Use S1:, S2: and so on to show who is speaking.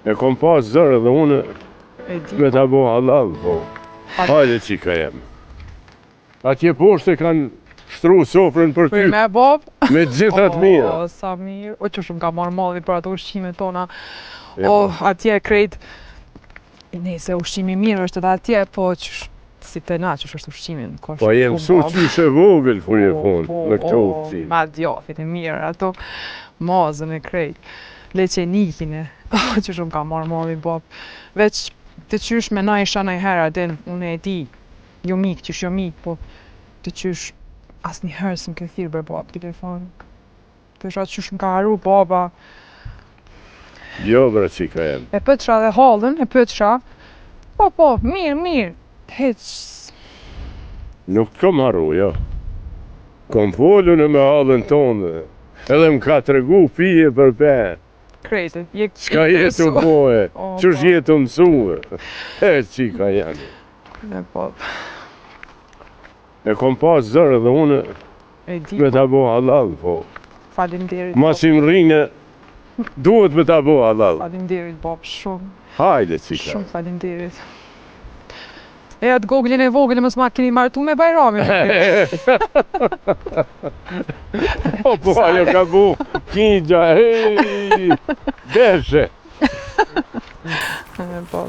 S1: E kom pas zërë dhe unë
S2: E di.
S1: me ta bo halal, po. Hajde qika jem. Atje poshte kanë shtru sofrën për ty,
S2: Për me bab?
S1: me gjithat mira.
S2: O, sa mirë. O, që shumë ka marrë malli për ato ushqime tona.
S1: E,
S2: O,
S1: po.
S2: atje krejt. Nëse ushqimi mirë është edhe atje, po që si të na që është ushqimin.
S1: Po jem su qyshe vogël fun e fund në këto ushqime.
S2: Ma djafit e mirë, ato mazën e krejt. Leqenikin e. Që shumë ka marrë malli bab. Veç të qysh me na isha najherë adin, unë e di. Jo mik, qysh jo mik, po të qysh as një herë s'm ke thirë bër bab telefon. Të isha qysh m'ka haru baba.
S1: Jo, bre, qika jem.
S2: E pëtësha dhe hallën, e pëtësha. Po, mirë. Hec.
S1: Nuk kom haru, jo. Kom folun e me halën tonë. Edhe m'ka tregu pije për pe.
S2: Krejtë.
S1: Qka jetu boje,
S2: O,
S1: qësh
S2: po.
S1: jetu mësue. E qika janë.
S2: E po.
S1: E kom pas zërë dhe unë
S2: E di.
S1: me ta bo halal, po.
S2: Faleminderit.
S1: Masim rrinë, duhet me ta bo halal.
S2: Faleminderit bab, shumë.
S1: Hajde, qika.
S2: Shumë faleminderit. E atë goglin e vogël e mos ma keni martu me Bajramin.
S1: Po, ajo ka bu, kingja, hej, deshe.
S2: Po.